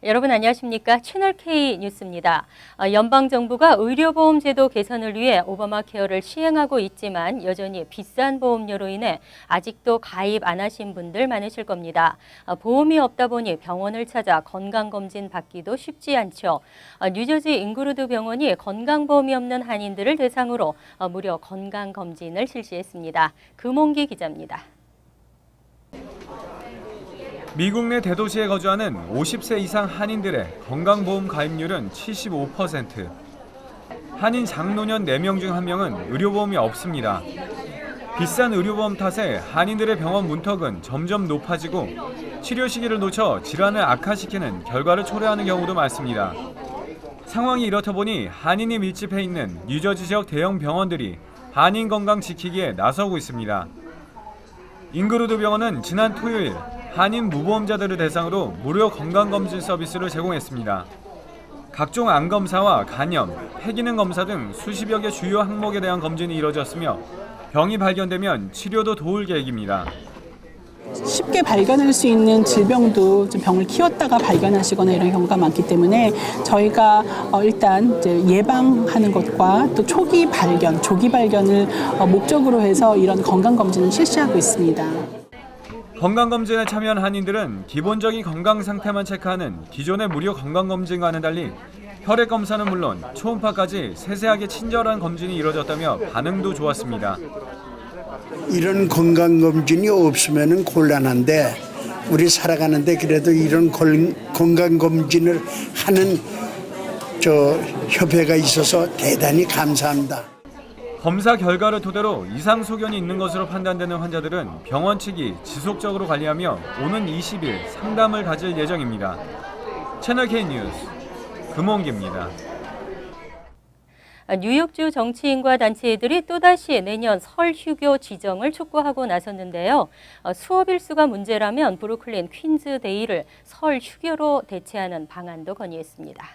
여러분 안녕하십니까? 채널K 뉴스입니다. 연방정부가 의료보험제도 개선을 위해 오바마 케어를 시행하고 있지만 여전히 비싼 보험료로 인해 아직도 가입 안 하신 분들 많으실 겁니다. 보험이 없다 보니 병원을 찾아 건강검진 받기도 쉽지 않죠. 뉴저지 잉그루드 병원이 건강보험이 없는 한인들을 대상으로 무료 건강검진을 실시했습니다. 금홍기 기자입니다. 미국 내 대도시에 거주하는 50세 이상 한인들의 건강보험 가입률은 75%. 한인 장노년 4명 중 1명은 의료보험이 없습니다. 비싼 의료보험 탓에 한인들의 병원 문턱은 점점 높아지고 치료 시기를 놓쳐 질환을 악화시키는 결과를 초래하는 경우도 많습니다. 상황이 이렇다 보니 한인이 밀집해 있는 뉴저지 지역 대형 병원들이 한인 건강 지키기에 나서고 있습니다. 잉그루드 병원은 지난 토요일 한인 무보험자들을 대상으로 무료 건강검진 서비스를 제공했습니다. 각종 암검사와 간염, 폐기능 검사 등 수십여 개 주요 항목에 대한 검진이 이뤄졌으며 병이 발견되면 치료도 도울 계획입니다. 쉽게 발견할 수 있는 질병도 좀 병을 키웠다가 발견하시거나 이런 경우가 많기 때문에 저희가 일단 이제 예방하는 것과 또 조기 발견을 목적으로 해서 이런 건강검진을 실시하고 있습니다. 건강검진에 참여한 한인들은 기본적인 건강 상태만 체크하는 기존의 무료 건강검진과는 달리 혈액검사는 물론 초음파까지 세세하게 친절한 검진이 이뤄졌다며 반응도 좋았습니다. 이런 건강검진이 없으면 곤란한데 우리 살아가는데 그래도 이런 건강검진을 하는 협회가 있어서 대단히 감사합니다. 검사 결과를 토대로 이상 소견이 있는 것으로 판단되는 환자들은 병원 측이 지속적으로 관리하며 오는 20일 상담을 가질 예정입니다. 채널K 뉴스 금홍기입니다. 뉴욕주 정치인과 단체들이 또다시 내년 설 휴교 지정을 촉구하고 나섰는데요. 수업 일수가 문제라면 브루클린 퀸즈데이를 설 휴교로 대체하는 방안도 건의했습니다.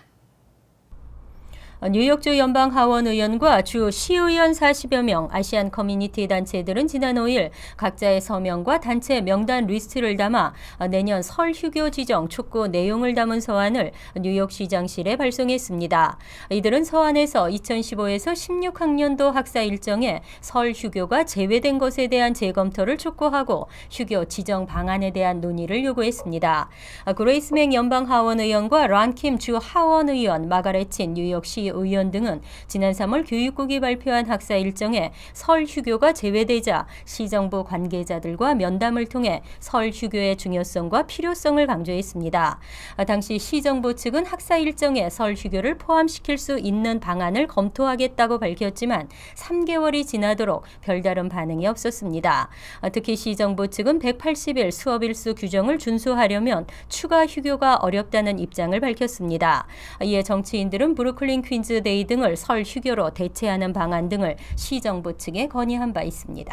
뉴욕주 연방하원 의원과 주 시의원 40여 명 아시안 커뮤니티 단체들은 지난 5일 각자의 서명과 단체 명단 리스트를 담아 내년 설 휴교 지정 촉구 내용을 담은 서한을 뉴욕시장실에 발송했습니다. 이들은 서한에서 2015에서 16학년도 학사 일정에 설 휴교가 제외된 것에 대한 재검토를 촉구하고 휴교 지정 방안에 대한 논의를 요구했습니다. 그레이스 맥 연방하원 의원과 란킴 주 하원 의원, 마가렛 친 뉴욕시 의원 등은 지난 3월 교육국이 발표한 학사 일정에 설 휴교가 제외되자 시정부 관계자들과 면담을 통해 설 휴교의 중요성과 필요성을 강조했습니다. 당시 시정부 측은 학사 일정에 설 휴교를 포함시킬 수 있는 방안을 검토하겠다고 밝혔지만 3개월이 지나도록 별다른 반응이 없었습니다. 특히 시정부 측은 180일 수업 일수 규정을 준수하려면 추가 휴교가 어렵다는 입장을 밝혔습니다. 이에 정치인들은 브루클린 퀸즈데이 등을 설 휴교로 대체하는 방안 등을 시정부 측에 건의한 바 있습니다.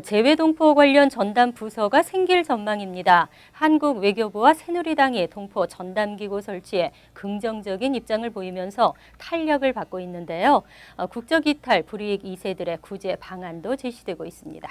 재외동포 관련 전담 부서가 생길 전망입니다. 한국 외교부와 새누리당이 동포 전담기구 설치에 긍정적인 입장을 보이면서 탄력을 받고 있는데요. 국적이탈 불이익 2세들의 구제 방안도 제시되고 있습니다.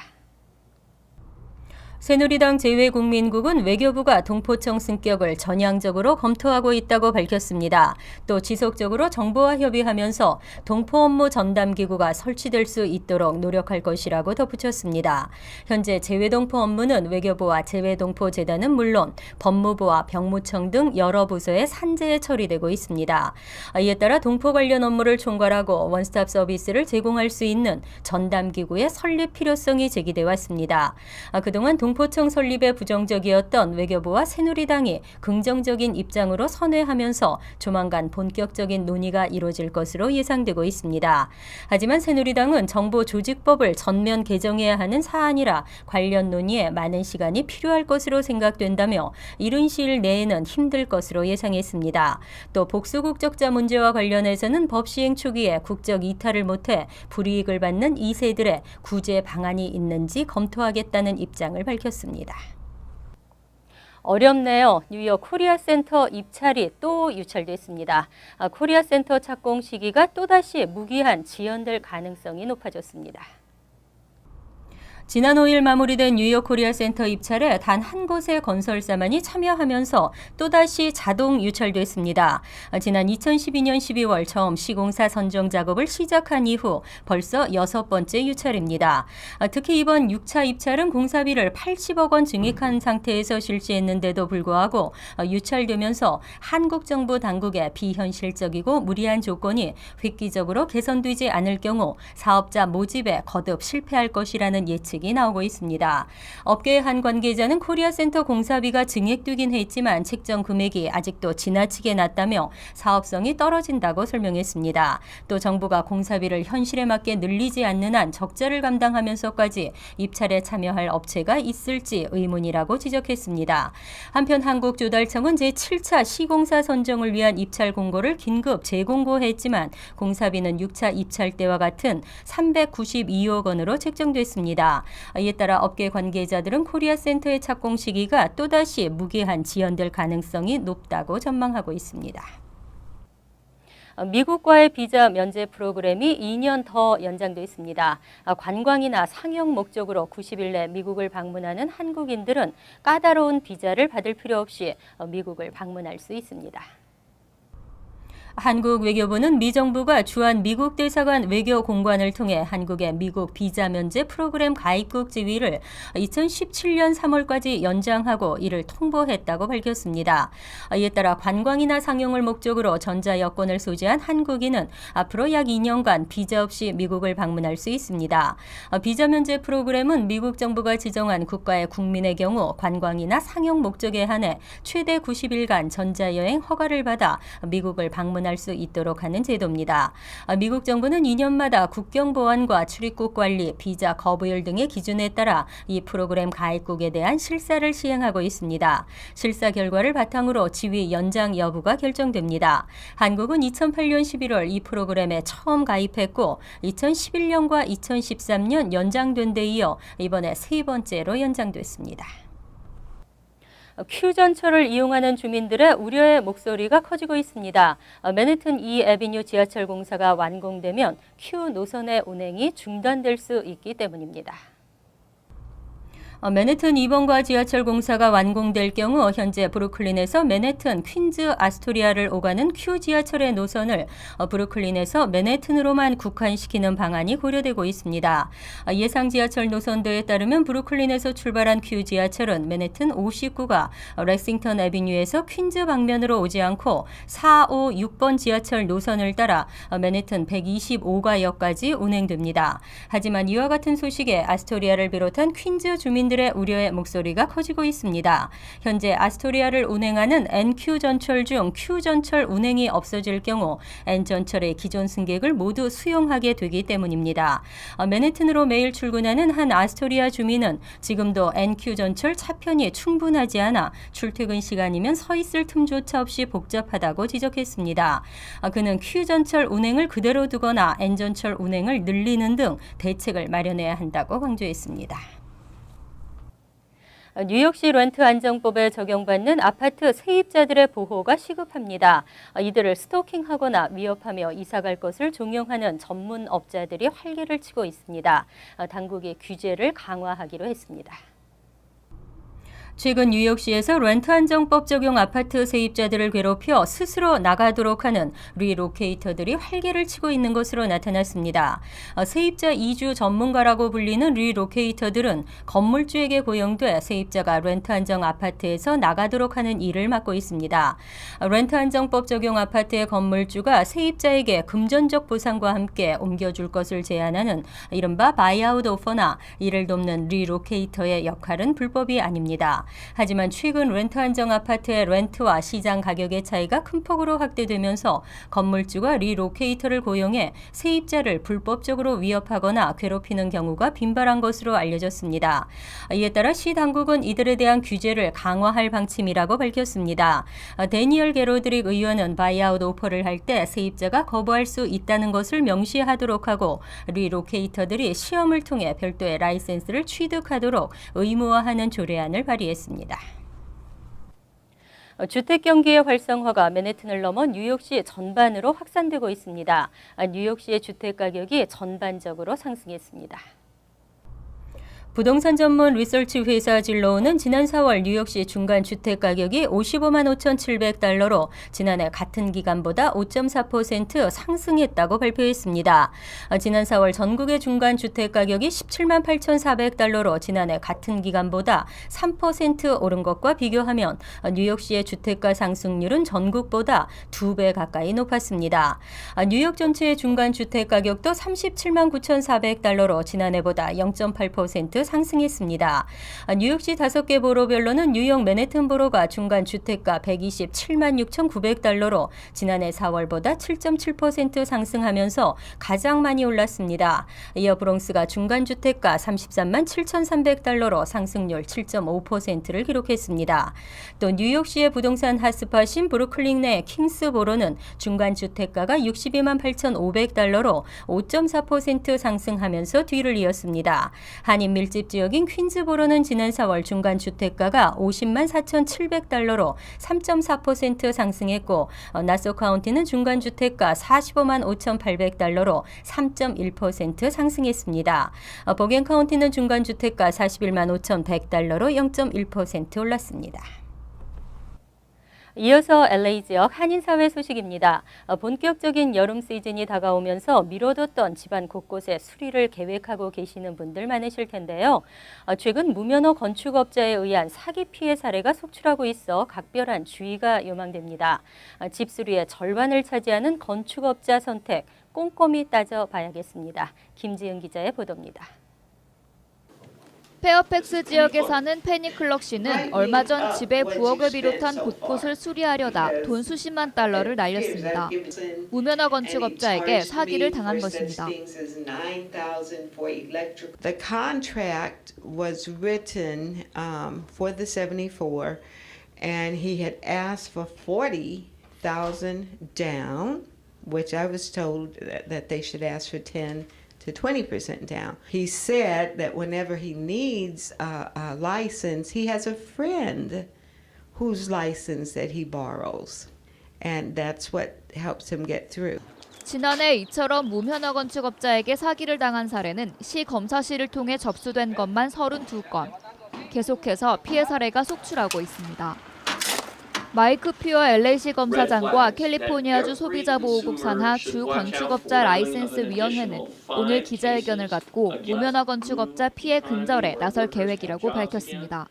새누리당 재외국민국은 외교부가 동포청 승격을 전향적으로 검토하고 있다고 밝혔습니다. 또 지속적으로 정부와 협의하면서 동포 업무 전담기구가 설치될 수 있도록 노력할 것이라고 덧붙였습니다. 현재 재외동포 업무는 외교부와 재외동포재단은 물론 법무부와 병무청 등 여러 부서에 산재에 처리되고 있습니다. 이에 따라 동포 관련 업무를 총괄하고 원스톱 서비스를 제공할 수 있는 전담기구의 설립 필요성이 제기돼 왔습니다. 그동안 동포청 설립에 부정적이었던 외교부와 새누리당이 긍정적인 입장으로 선회하면서 조만간 본격적인 논의가 이루어질 것으로 예상되고 있습니다. 하지만 새누리당은 정보조직법을 전면 개정해야 하는 사안이라 관련 논의에 많은 시간이 필요할 것으로 생각된다며 이른 시일 내에는 힘들 것으로 예상했습니다. 또 복수국적자 문제와 관련해서는 법 시행 초기에 국적 이탈을 못해 불이익을 받는 2세들의 구제 방안이 있는지 검토하겠다는 입장을 밝혔습니다. 어렵네요. 뉴욕 코리아센터 입찰이 또 유찰됐습니다. 코리아센터 착공 시기가 또다시 무기한 지연될 가능성이 높아졌습니다. 지난 5일 마무리된 뉴욕 코리아 센터 입찰에 단 한 곳의 건설사만이 참여하면서 또다시 자동 유찰됐습니다. 지난 2012년 12월 처음 시공사 선정 작업을 시작한 이후 벌써 6번째 유찰입니다. 특히 이번 6차 입찰은 공사비를 80억 원 증액한 상태에서 실시했는데도 불구하고 유찰되면서 한국 정부 당국의 비현실적이고 무리한 조건이 획기적으로 개선되지 않을 경우 사업자 모집에 거듭 실패할 것이라는 예측이 나오고 있습니다. 업계의 한 관계자는 코리아 센터 공사비가 증액되긴 했지만 책정 금액이 아직도 지나치게 낮다며 사업성이 떨어진다고 설명했습니다. 또 정부가 공사비를 현실에 맞게 늘리지 않는 한 적자를 감당하면서까지 입찰에 참여할 업체가 있을지 의문이라고 지적했습니다. 한편 한국조달청은 제7차 시공사 선정을 위한 입찰 공고를 긴급 재공고했지만 공사비는 6차 입찰 때와 같은 392억 원으로 책정됐습니다. 이에 따라 업계 관계자들은 코리아 센터의 착공 시기가 또다시 무기한 지연될 가능성이 높다고 전망하고 있습니다. 미국과의 비자 면제 프로그램이 2년 더 연장됐습니다. 관광이나 상영 목적으로 90일 내 미국을 방문하는 한국인들은 까다로운 비자를 받을 필요 없이 미국을 방문할 수 있습니다. 한국 외교부는 미 정부가 주한 미국 대사관 외교 공관을 통해 한국의 미국 비자 면제 프로그램 가입국 지위를 2017년 3월까지 연장하고 이를 통보했다고 밝혔습니다. 이에 따라 관광이나 상용을 목적으로 전자 여권을 소지한 한국인은 앞으로 약 2년간 비자 없이 미국을 방문할 수 있습니다. 비자 면제 프로그램은 미국 정부가 지정한 국가의 국민의 경우 관광이나 상용 목적에 한해 최대 90일간 전자여행 허가를 받아 미국을 방문할 수 있도록 하는 제도입니다. 미국 정부는 2년마다 국경 보안과 출입국 관리, 비자 거부율 등의 기준에 따라 이 프로그램 가입국에 대한 실사를 시행하고 있습니다. 실사 결과를 바탕으로 지위 연장 여부가 결정됩니다. 한국은 2008년 11월 이 프로그램에 처음 가입했고 2011년과 2013년 연장된 데 이어 이번에 3번째로 연장됐습니다. 큐 전철을 이용하는 주민들의 우려의 목소리가 커지고 있습니다. 맨해튼 2 애비뉴 지하철 공사가 완공되면 큐 노선의 운행이 중단될 수 있기 때문입니다. 맨해튼 2번가 지하철 공사가 완공될 경우 현재 브루클린에서 맨해튼, 퀸즈, 아스토리아를 오가는 큐 지하철의 노선을 브루클린에서 맨해튼으로만 국한시키는 방안이 고려되고 있습니다. 예상 지하철 노선도에 따르면 브루클린에서 출발한 큐 지하철은 맨해튼 59가 렉싱턴 애비뉴에서 퀸즈 방면으로 오지 않고 4, 5, 6번 지하철 노선을 따라 맨해튼 125가역까지 운행됩니다. 하지만 이와 같은 소식에 아스토리아를 비롯한 퀸즈 주민들의 우려의 목소리가 커지고 있습니다. 현재 아스토리아를 운행하는 NQ 전철 중 Q 전철 운행이 없어질 경우 N 전철의 기존 승객을 모두 수용하게 되기 때문입니다. 맨해튼으로 매일 출근하는 한 아스토리아 주민은 지금도 NQ 전철 차편이 충분하지 않아 출퇴근 시간이면 서 있을 틈조차 없이 복잡하다고 지적했습니다. 그는 Q 전철 운행을 그대로 두거나 N 전철 운행을 늘리는 등 대책을 마련해야 한다고 강조했습니다. 뉴욕시 렌트 안정법에 적용받는 아파트 세입자들의 보호가 시급합니다. 이들을 스토킹하거나 위협하며 이사갈 것을 종용하는 전문업자들이 활개를 치고 있습니다. 당국이 규제를 강화하기로 했습니다. 최근 뉴욕시에서 렌트 안정법 적용 아파트 세입자들을 괴롭혀 스스로 나가도록 하는 리로케이터들이 활개를 치고 있는 것으로 나타났습니다. 세입자 이주 전문가라고 불리는 리로케이터들은 건물주에게 고용돼 세입자가 렌트 안정 아파트에서 나가도록 하는 일을 맡고 있습니다. 렌트 안정법 적용 아파트의 건물주가 세입자에게 금전적 보상과 함께 옮겨줄 것을 제안하는 이른바 바이아웃 오퍼나 이를 돕는 리로케이터의 역할은 불법이 아닙니다. 하지만 최근 렌트 안정 아파트의 렌트와 시장 가격의 차이가 큰 폭으로 확대되면서 건물주가 리로케이터를 고용해 세입자를 불법적으로 위협하거나 괴롭히는 경우가 빈발한 것으로 알려졌습니다. 이에 따라 시 당국은 이들에 대한 규제를 강화할 방침이라고 밝혔습니다. 데니얼 게로드릭 의원은 바이아웃 오퍼를 할 때 세입자가 거부할 수 있다는 것을 명시하도록 하고 리로케이터들이 시험을 통해 별도의 라이센스를 취득하도록 의무화하는 조례안을 발의했습니다. 주택 경기의 활성화가 맨해튼을 넘어 뉴욕시 전반으로 확산되고 있습니다. 뉴욕시의 주택 가격이 전반적으로 상승했습니다. 부동산 전문 리서치 회사 진로우는 지난 4월 뉴욕시 중간 주택 가격이 55만 5,700달러로 지난해 같은 기간보다 5.4% 상승했다고 발표했습니다. 지난 4월 전국의 중간 주택 가격이 17만 8,400달러로 지난해 같은 기간보다 3% 오른 것과 비교하면 뉴욕시의 주택가 상승률은 전국보다 2배 가까이 높았습니다. 뉴욕 전체의 중간 주택 가격도 37만 9,400달러로 지난해보다 0.8% 상승했습니다. 뉴욕시 5개 보로별로는 뉴욕 맨해튼 보로가 중간 주택가 127만 6,900달러로 지난해 4월보다 7.7% 상승하면서 가장 많이 올랐습니다. 이어 브롱스가 중간 주택가 33만 7,300달러로 상승률 7.5%를 기록했습니다. 또 뉴욕시의 부동산 핫스팟인 브루클린 내 킹스보로는 중간 주택가가 62만 8,500달러로 5.4% 상승하면서 뒤를 이었습니다. 한인 밀집 지역인 퀸즈보로는 지난 4월 중간 주택가가 50만 4,700달러로 3.4% 상승했고 나소 카운티는 중간 주택가 45만 5,800달러로 3.1% 상승했습니다. 보겐 카운티는 중간 주택가 41만 5,100달러로 0.1% 올랐습니다. 이어서 LA 지역 한인사회 소식입니다. 본격적인 여름 시즌이 다가오면서 미뤄뒀던 집안 곳곳에 수리를 계획하고 계시는 분들 많으실 텐데요. 최근 무면허 건축업자에 의한 사기 피해 사례가 속출하고 있어 각별한 주의가 요망됩니다. 집 수리의 절반을 차지하는 건축업자 선택 꼼꼼히 따져봐야겠습니다. 김지은 기자의 보도입니다. 페어팩스 지역에 사는 페니 클럭 씨는 얼마 전 집의 부엌을 비롯한 곳곳을 수리하려다 돈 수십만 달러를 날렸습니다. 무면허 건축업자에게 사기를 당한 것입니다. The contract was written for the 74, and he had asked for $40,000 down, which I was told that they should ask for 10 to 20% down. He said that whenever he needs a license, he has a friend whose license that he borrows. And that's what helps him get through. 지난해 이처럼 무면허 건축업자에게 사기를 당한 사례는 시 검사실을 통해 접수된 것만 32건. 계속해서 피해 사례가 속출하고 있습니다. 마이크 퓨어 LA시 검사장과 캘리포니아주 소비자보호국 산하 주 건축업자 라이센스 위원회는 오늘 기자회견을 갖고 무면허 건축업자 피해 근절에 나설 계획이라고 밝혔습니다.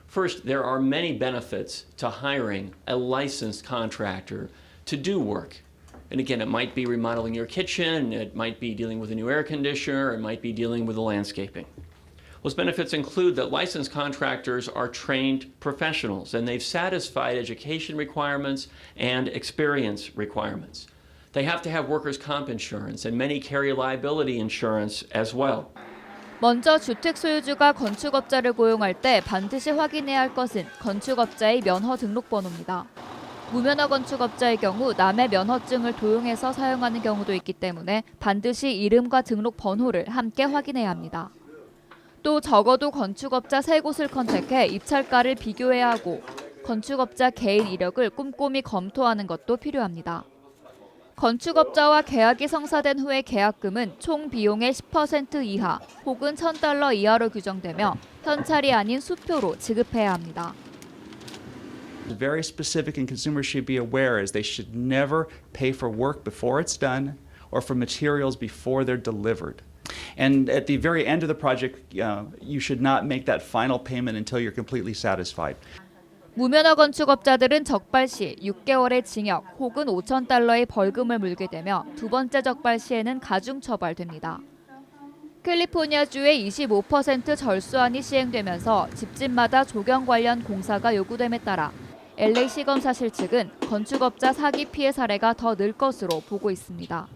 First, there are many benefits to hiring a licensed contractor to do work. And again, it might be remodeling your kitchen, it might be dealing with a new air conditioner, it might be dealing with the landscaping. Those benefits include that licensed contractors are trained professionals and they've satisfied education requirements and experience requirements. They have to have workers' comp insurance and many carry liability insurance as well. 먼저 주택 소유주가 건축업자를 고용할 때 반드시 확인해야 할 것은 건축업자의 면허 등록번호입니다. 무면허 건축업자의 경우 남의 면허증을 도용해서 사용하는 경우도 있기 때문에 반드시 이름과 등록 번호를 함께 확인해야 합니다. 또 적어도 건축업자 3곳을 컨택해 입찰가를 비교해야 하고 건축업자 개인 이력을 꼼꼼히 검토하는 것도 필요합니다. 건축업자와 계약이 성사된 후의 계약금은 총 비용의 10% 이하 혹은 $1,000 이하로 규정되며 현찰이 아닌 수표로 지급해야 합니다. Very specific, and consumers should be aware is they should never pay for work before it's done or for materials before they're delivered. And at the very end of the project, you should not make that final payment until you're completely satisfied. 무면허 건축업자들은 적발 시 6개월의 징역 혹은 $5,000의 벌금을 물게 되며 두 번째 적발 시에는 가중 처벌됩니다. 캘리포니아주의 25% 절수안이 시행되면서 집집마다 조경 관련 공사가 요구됨에 따라 LA시 검사실 측은 건축업자 사기 피해 사례가 더 늘 것으로 보고 있습니다.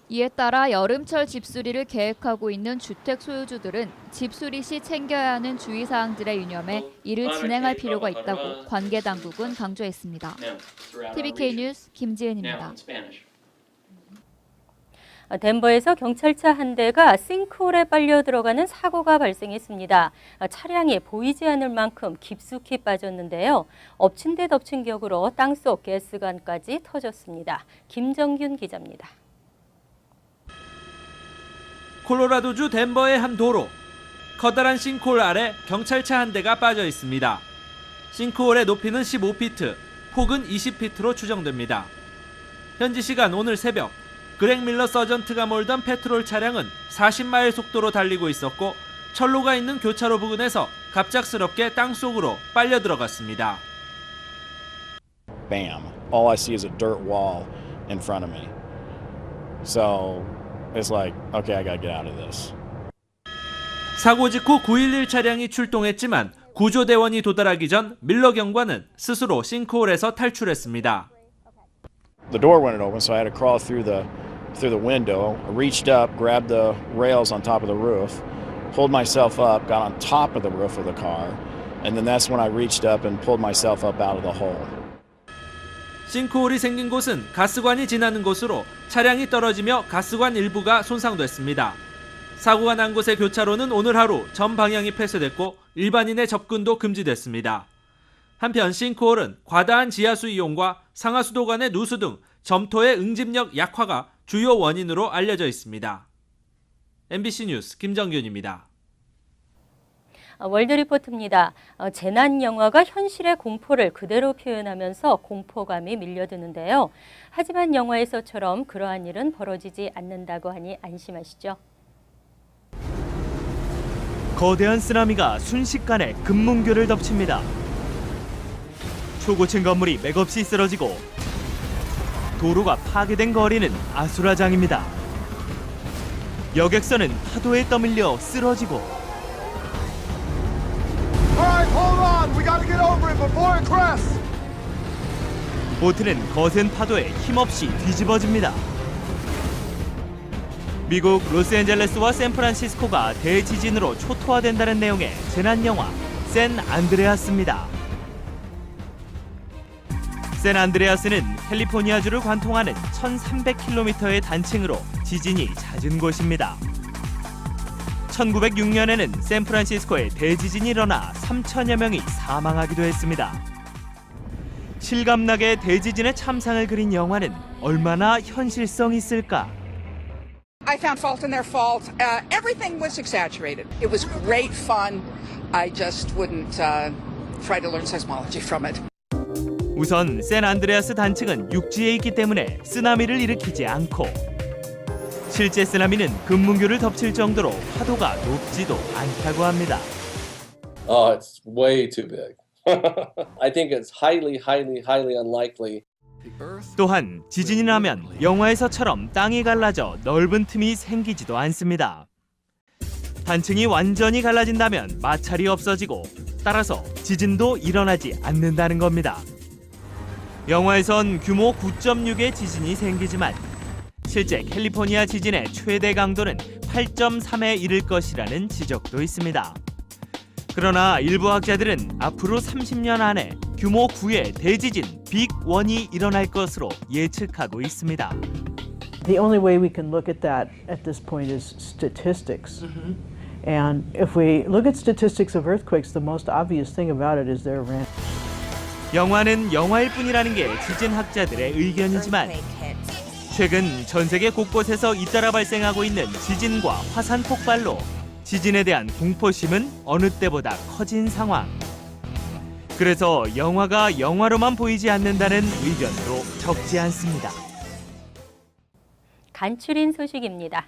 이에 따라 여름철 집수리를 계획하고 있는 주택 소유주들은 집수리 시 챙겨야 하는 주의사항들에 유념해 이를 진행할 필요가 있다고 관계당국은 강조했습니다. TVK 뉴스 김지은입니다. 덴버에서 경찰차 한 대가 싱크홀에 빨려 들어가는 사고가 발생했습니다. 차량이 보이지 않을 만큼 깊숙이 빠졌는데요. 엎친 데 덮친 격으로 땅속 가스관까지 터졌습니다. 김정균 기자입니다. 콜로라도주 덴버의 한 도로. 커다란 싱크홀 아래 경찰차 한 대가 빠져 있습니다. 싱크홀의 높이는 15피트, 폭은 20피트로 추정됩니다. 현지 시간 오늘 새벽, 그렉 밀러 서전트가 몰던 페트롤 차량은 40마일 속도로 달리고 있었고 철로가 있는 교차로 부근에서 갑작스럽게 땅속으로 빨려 들어갔습니다. Bam. All I see is a dirt wall in front of me. So it's like, okay, I gotta get out of this. 사고 직후 911 차량이 출동했지만 구조대원이 도달하기 전 밀러 경관은 스스로 싱크홀에서 탈출했습니다. The door wouldn't open, so I had to crawl through the window. I reached up, grabbed the rails on top of the roof, pulled myself up, got on top of the roof of the car, and then that's when I reached up and pulled myself up out of the hole. 싱크홀이 생긴 곳은 가스관이 지나는 곳으로 차량이 떨어지며 가스관 일부가 손상됐습니다. 사고가 난 곳의 교차로는 오늘 하루 전 방향이 폐쇄됐고 일반인의 접근도 금지됐습니다. 한편 싱크홀은 과다한 지하수 이용과 상하수도 간의 누수 등 점토의 응집력 약화가 주요 원인으로 알려져 있습니다. MBC 뉴스 김정균입니다. 월드리포트입니다. 재난 영화가 현실의 공포를 그대로 표현하면서 공포감이 밀려드는데요. 하지만 영화에서처럼 그러한 일은 벌어지지 않는다고 하니 안심하시죠. 거대한 쓰나미가 순식간에 금문교를 덮칩니다. 초고층 건물이 맥없이 쓰러지고 도로가 파괴된 거리는 아수라장입니다. 여객선은 파도에 떠밀려 쓰러지고 보트는 거센 파도에 힘없이 뒤집어집니다. 미국 로스앤젤레스와 샌프란시스코가 대지진으로 초토화된다는 내용의 재난 영화 샌 안드레아스입니다. 샌 안드레아스는 캘리포니아주를 관통하는 1,300km의 단층으로 지진이 잦은 곳입니다. 1906년에는 샌프란시스코에 대지진이 일어나 3천여 명이 사망하기도 했습니다. 실감나게 대지진의 참상을 그린 영화는 얼마나 현실성 있을까? I found fault in their fault. Everything was exaggerated. It was great fun. I just wouldn't try to learn seismology from it. 우선 샌 안드레아스 단층은 육지에 있기 때문에 쓰나미를 일으키지 않고 실제 쓰나미는 금문교를 덮칠 정도로 파도가 높지도 않다고 합니다. It's way too big. I think it's highly unlikely. 또한 지진이 나면 영화에서처럼 땅이 갈라져 넓은 틈이 생기지도 않습니다. 단층이 완전히 갈라진다면 마찰이 없어지고 따라서 지진도 일어나지 않는다는 겁니다. 영화에선 규모 9.6의 지진이 생기지만 실제 캘리포니아 지진의 최대 강도는 8.3에 이를 것이라는 지적도 있습니다. 그러나 일부 학자들은 앞으로 30년 안에 규모 9의 대지진 빅1이 일어날 것으로 예측하고 있습니다. The only way we can look at that at this point is statistics. And if we look at statistics of earthquakes, the most obvious thing about it is they're random. 영화는 영화일 뿐이라는 게 지진학자들의 의견이지만 최근 전 세계 곳곳에서 잇따라 발생하고 있는 지진과 화산 폭발로 지진에 대한 공포심은 어느 때보다 커진 상황. 그래서 영화가 영화로만 보이지 않는다는 의견도 적지 않습니다. 간추린 소식입니다.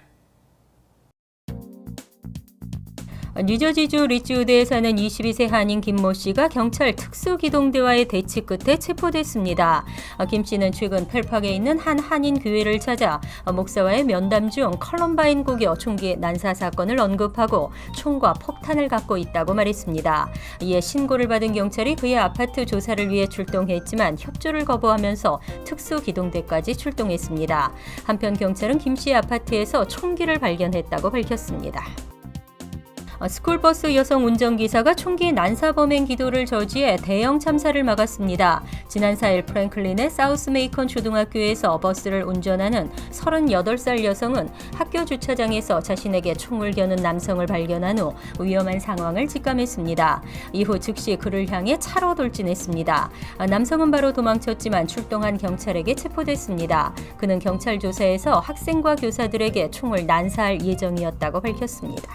뉴저지주 리치우드에 사는 22세 한인 김모 씨가 경찰 특수기동대와의 대치 끝에 체포됐습니다. 김 씨는 최근 펠팍에 있는 한 한인 교회를 찾아 목사와의 면담 중 컬럼바인 고교 총기 난사 사건을 언급하고 총과 폭탄을 갖고 있다고 말했습니다. 이에 신고를 받은 경찰이 그의 아파트 조사를 위해 출동했지만 협조를 거부하면서 특수기동대까지 출동했습니다. 한편 경찰은 김 씨의 아파트에서 총기를 발견했다고 밝혔습니다. 스쿨버스 여성 운전기사가 총기 난사범행 기도를 저지해 대형 참사를 막았습니다. 지난 4일 프랭클린의 사우스 메이컨 초등학교에서 버스를 운전하는 38살 여성은 학교 주차장에서 자신에게 총을 겨눈 남성을 발견한 후 위험한 상황을 직감했습니다. 이후 즉시 그를 향해 차로 돌진했습니다. 남성은 바로 도망쳤지만 출동한 경찰에게 체포됐습니다. 그는 경찰 조사에서 학생과 교사들에게 총을 난사할 예정이었다고 밝혔습니다.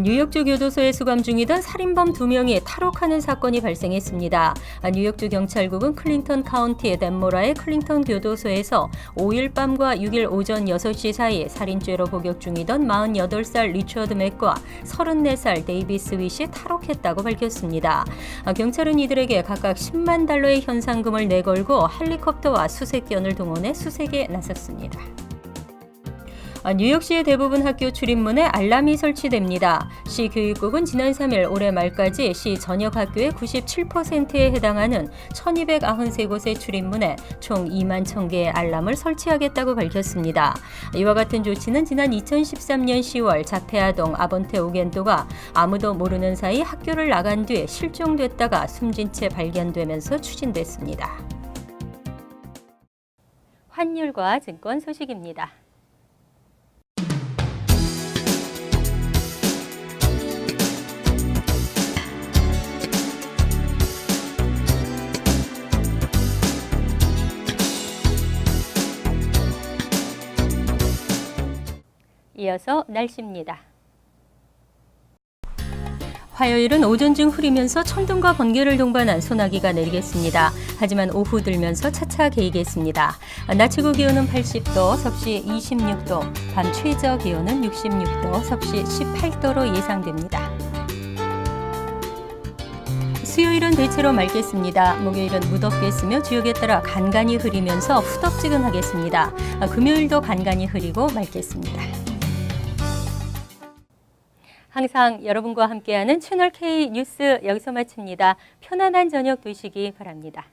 뉴욕주 교도소에 수감 중이던 살인범 2명이 탈옥하는 사건이 발생했습니다. 뉴욕주 경찰국은 클링턴 카운티 덴모라의 클링턴 교도소에서 5일 밤과 6일 오전 6시 사이 살인죄로 복역 중이던 48살 리처드 맥과 34살 데이비스 윗이 탈옥했다고 밝혔습니다. 경찰은 이들에게 각각 10만 달러의 현상금을 내걸고 헬리콥터와 수색견을 동원해 수색에 나섰습니다. 뉴욕시의 대부분 학교 출입문에 알람이 설치됩니다. 시 교육국은 지난 3일 올해 말까지 시 전역 학교의 97%에 해당하는 1,293곳의 출입문에 총 2만 1,000개의 알람을 설치하겠다고 밝혔습니다. 이와 같은 조치는 지난 2013년 10월 자폐아동 아번테 오겐도가 아무도 모르는 사이 학교를 나간 뒤 실종됐다가 숨진 채 발견되면서 추진됐습니다. 환율과 증권 소식입니다. 이어서 날씨입니다. 화요일은 오전 중 흐리면서 천둥과 번개를 동반한 소나기가 내리겠습니다. 하지만 오후 들면서 차차 개이겠습니다. 낮 최고 기온은 80도, 섭씨 26도, 밤 최저 기온은 66도, 섭씨 18도로 예상됩니다. 수요일은 대체로 맑겠습니다. 목요일은 무덥겠으며 지역에 따라 간간히 흐리면서 후덥지근하겠습니다. 금요일도 간간히 흐리고 맑겠습니다. 항상 여러분과 함께하는 채널 K 뉴스 여기서 마칩니다. 편안한 저녁 되시기 바랍니다.